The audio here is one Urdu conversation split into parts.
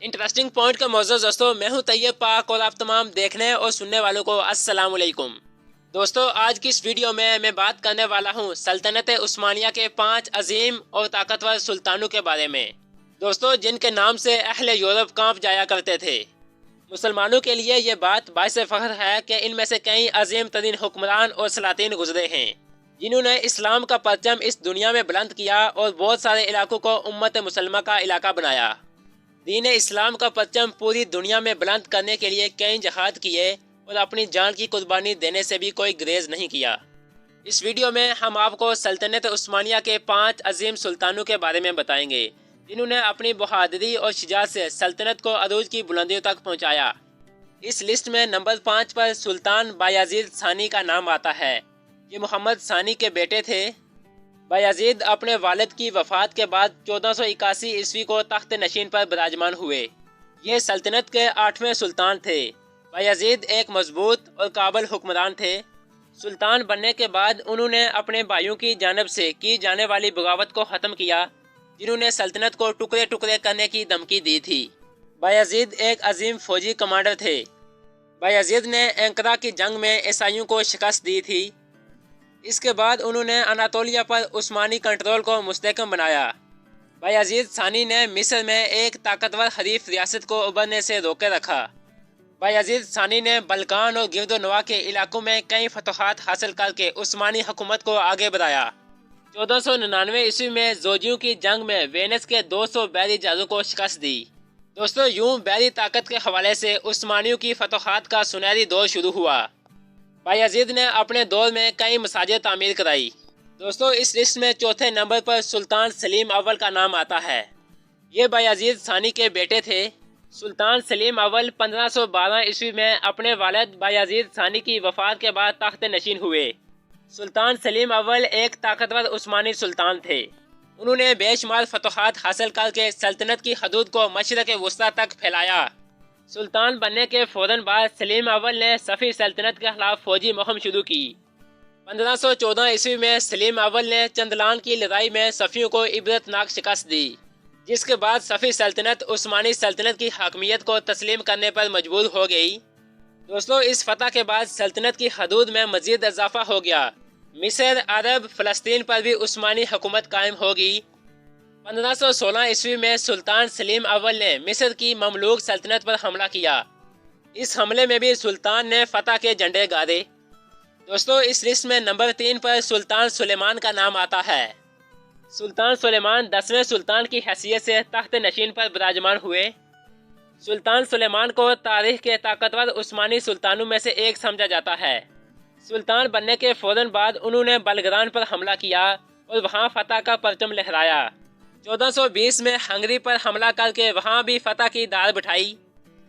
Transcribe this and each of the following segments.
انٹرسٹنگ پوائنٹ کا موضوع دوستوں، میں ہوں طیب پاک اور آپ تمام دیکھنے اور سننے والوں کو السلام علیکم۔ دوستوں، آج کی اس ویڈیو میں بات کرنے والا ہوں سلطنت عثمانیہ کے 5 عظیم اور طاقتور سلطانوں کے بارے میں، دوستوں جن کے نام سے اہل یورپ کانپ جایا کرتے تھے۔ مسلمانوں کے لیے یہ بات باعث فخر ہے کہ ان میں سے کئی عظیم ترین حکمران اور سلاطین گزرے ہیں جنہوں نے اسلام کا پرچم اس دنیا میں بلند کیا اور بہت سارے علاقوں کو امت مسلمہ کا علاقہ بنایا۔ دین اسلام کا پرچم پوری دنیا میں بلند کرنے کے لیے کئی جہاد کیے اور اپنی جان کی قربانی دینے سے بھی کوئی گریز نہیں کیا۔ اس ویڈیو میں ہم آپ کو سلطنت عثمانیہ کے 5 عظیم سلطانوں کے بارے میں بتائیں گے جنہوں نے اپنی بہادری اور شجاعت سے سلطنت کو عروج کی بلندیوں تک پہنچایا۔ اس لسٹ میں نمبر 5 پر سلطان بایزید ثانی کا نام آتا ہے۔ یہ محمد ثانی کے بیٹے تھے۔ بایزید اپنے والد کی وفات کے بعد 1481 عیسوی کو تخت نشین پر براجمان ہوئے۔ یہ سلطنت کے 8ویں سلطان تھے۔ بایزید ایک مضبوط اور قابل حکمران تھے۔ سلطان بننے کے بعد انہوں نے اپنے بھائیوں کی جانب سے کی جانے والی بغاوت کو ختم کیا جنہوں نے سلطنت کو ٹکڑے ٹکڑے کرنے کی دھمکی دی تھی۔ بایزید ایک عظیم فوجی کمانڈر تھے۔ بایزید نے اینقرہ کی جنگ میں عیسائیوں کو شکست دی تھی۔ اس کے بعد انہوں نے اناطولیہ پر عثمانی کنٹرول کو مستحکم بنایا۔ بایزید ثانی نے مصر میں ایک طاقتور حریف ریاست کو ابھرنے سے روکے رکھا۔ بایزید ثانی نے بلقان اور گرد و نواح کے علاقوں میں کئی فتوحات حاصل کر کے عثمانی حکومت کو آگے بڑھایا۔ 1499 عیسوی میں زوجیوں کی جنگ میں وینس کے 200 بحری جہازوں کو شکست دی۔ دوستو، یوں بحری طاقت کے حوالے سے عثمانیوں کی فتوحات کا سنہری دور شروع ہوا۔ بایزید نے اپنے دور میں کئی مساجد تعمیر کرائی۔ دوستو، اس لسٹ میں چوتھے نمبر پر سلطان سلیم اول کا نام آتا ہے۔ یہ بایزید ثانی کے بیٹے تھے۔ سلطان سلیم اول 1512 عیسوی میں اپنے والد بایزید ثانی کی وفات کے بعد تخت نشین ہوئے۔ سلطان سلیم اول ایک طاقتور عثمانی سلطان تھے۔ انہوں نے بے شمار فتوحات حاصل کر کے سلطنت کی حدود کو مشرق وسطیٰ تک پھیلایا۔ سلطان بننے کے فوراً بعد سلیم اول نے صفوی سلطنت کے خلاف فوجی مہم شروع کی۔ 1514 عیسوی میں سلیم اول نے چندلان کی لڑائی میں صفویوں کو عبرتناک شکست دی، جس کے بعد صفوی سلطنت عثمانی سلطنت کی حاکمیت کو تسلیم کرنے پر مجبور ہو گئی۔ دوستو، اس فتح کے بعد سلطنت کی حدود میں مزید اضافہ ہو گیا۔ مصر، عرب، فلسطین پر بھی عثمانی حکومت قائم ہوگی۔ 1516 عیسوی میں سلطان سلیم اول نے مصر کی مملوک سلطنت پر حملہ کیا۔ اس حملے میں بھی سلطان نے فتح کے جھنڈے گاڑے۔ دوستو، اس لسٹ میں نمبر 3 پر سلطان سلیمان کا نام آتا ہے۔ سلطان سلیمان 10ویں سلطان کی حیثیت سے تخت نشین پر براجمان ہوئے۔ سلطان سلیمان کو تاریخ کے طاقتور عثمانی سلطانوں میں سے ایک سمجھا جاتا ہے۔ سلطان بننے کے فوراً بعد انہوں نے بلگران پر حملہ کیا اور وہاں فتح کا پرچم لہرایا۔ 1420 میں ہنگری پر حملہ کر کے وہاں بھی فتح کی دار بٹھائی۔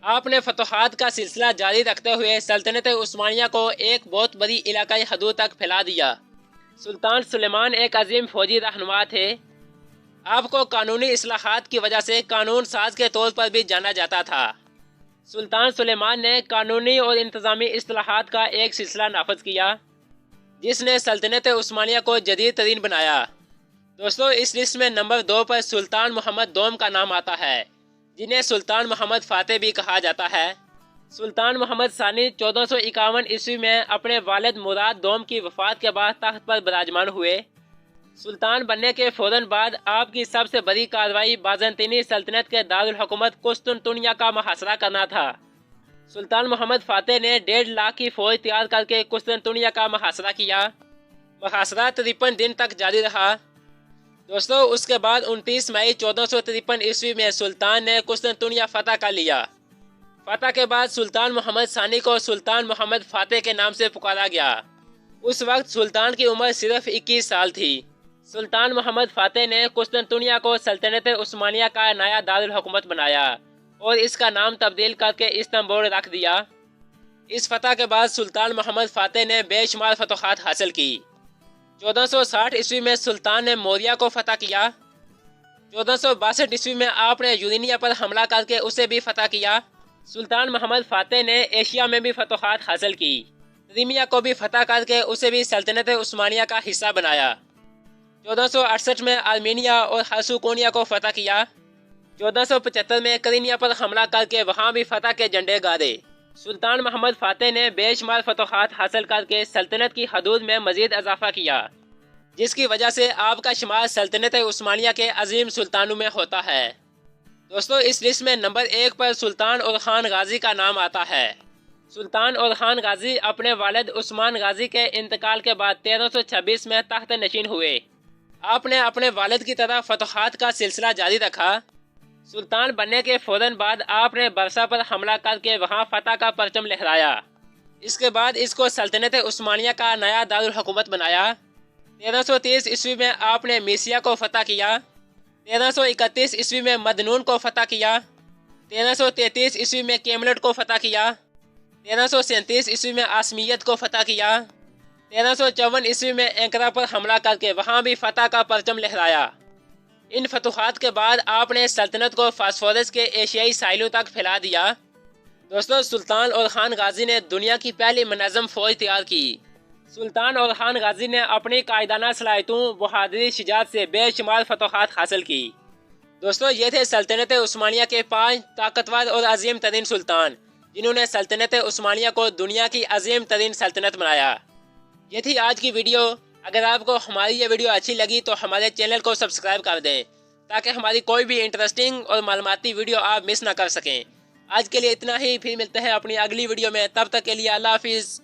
آپ نے فتوحات کا سلسلہ جاری رکھتے ہوئے سلطنت عثمانیہ کو ایک بہت بڑی علاقائی حدود تک پھیلا دیا۔ سلطان سلیمان ایک عظیم فوجی رہنما تھے۔ آپ کو قانونی اصلاحات کی وجہ سے قانون ساز کے طور پر بھی جانا جاتا تھا۔ سلطان سلیمان نے قانونی اور انتظامی اصلاحات کا ایک سلسلہ نافذ کیا جس نے سلطنت عثمانیہ کو جدید ترین بنایا۔ دوستو، اس لسٹ میں نمبر 2 پر سلطان محمد دوم کا نام آتا ہے، جنہیں سلطان محمد فاتح بھی کہا جاتا ہے۔ سلطان محمد ثانی 1451 عیسوی میں اپنے والد مراد دوم کی وفات کے بعد تخت پر براجمان ہوئے۔ سلطان بننے کے فوراً بعد آپ کی سب سے بڑی کارروائی بازنطینی سلطنت کے دارالحکومت قسطنطنیہ کا محاصرہ کرنا تھا۔ سلطان محمد فاتح نے 1.5 لاکھ کی فوج تیار کر کے قسطنطنیہ کا محاصرہ کیا۔ محاصرہ 53 دن تک جاری رہا۔ دوستو، اس کے بعد 29 مئی 1453 عیسوی میں سلطان نے قسطنطنیہ فتح کر لیا۔ فتح کے بعد سلطان محمد ثانی کو سلطان محمد فاتح کے نام سے پکارا گیا۔ اس وقت سلطان کی عمر صرف 21 سال تھی۔ سلطان محمد فاتح نے قسطنطنیہ کو سلطنت عثمانیہ کا نیا دارالحکومت بنایا اور اس کا نام تبدیل کر کے استنبول رکھ دیا۔ اس فتح کے بعد سلطان محمد فاتح نے بے شمار فتوحات حاصل کی۔ 1460 عیسوی میں سلطان نے موریہ کو فتح کیا۔ 1462 عیسوی میں آپ نے یورینیا پر حملہ کر کے اسے بھی فتح کیا۔ سلطان محمد فاتح نے ایشیا میں بھی فتوحات حاصل کی۔ کریمیا کو بھی فتح کر کے اسے بھی سلطنت عثمانیہ کا حصہ بنایا۔ 1468 میں آرمینیا اور ہرسوکونیا کو فتح کیا۔ 1475 میں قرینیا پر حملہ کر کے وہاں بھی فتح کے جھنڈے گاڑے۔ سلطان محمد فاتح نے بے شمار فتوحات حاصل کر کے سلطنت کی حدود میں مزید اضافہ کیا، جس کی وجہ سے آپ کا شمار سلطنت عثمانیہ کے عظیم سلطانوں میں ہوتا ہے۔ دوستو اس لسٹ میں نمبر 1 پر سلطان اورخان غازی کا نام آتا ہے۔ سلطان اورخان غازی اپنے والد عثمان غازی کے انتقال کے بعد 1326 میں تخت نشین ہوئے۔ آپ نے اپنے والد کی طرح فتوحات کا سلسلہ جاری رکھا۔ سلطان بننے کے فوراً بعد آپ نے برسا پر حملہ کر کے وہاں فتح کا پرچم لہرایا۔ اس کے بعد اس کو سلطنت عثمانیہ کا نیا دارالحکومت بنایا۔ 1330 عیسوی میں آپ نے میسیا کو فتح کیا۔ 1331 عیسوی میں مدنون کو فتح کیا۔ 1333 عیسوی میں کیملٹ کو فتح کیا۔ 1337 عیسوی میں آسمیت کو فتح کیا۔ 1354 عیسوی میں اینکرا پر حملہ کر کے وہاں بھی فتح کا پرچم لہرایا۔ ان فتوحات کے بعد آپ نے سلطنت کو فاسفورس کے ایشیائی ساحلوں تک پھیلا دیا۔ دوستو سلطان اورخان غازی نے دنیا کی پہلی منظم فوج تیار کی۔ سلطان اورخان غازی نے اپنی قائدانہ صلاحیتوں، بہادری، شجاعت سے بے شمار فتوحات حاصل کی۔ دوستو یہ تھے سلطنت عثمانیہ کے 5 طاقتور اور عظیم ترین سلطان، جنہوں نے سلطنت عثمانیہ کو دنیا کی عظیم ترین سلطنت بنایا۔ یہ تھی آج کی ویڈیو۔ اگر آپ کو ہماری یہ ویڈیو اچھی لگی تو ہمارے چینل کو سبسکرائب کر دیں تاکہ ہماری کوئی بھی انٹرسٹنگ اور معلوماتی ویڈیو آپ مس نہ کر سکیں۔ آج کے لیے اتنا ہی، پھر ملتے ہیں اپنی اگلی ویڈیو میں، تب تک کے لیے اللہ حافظ۔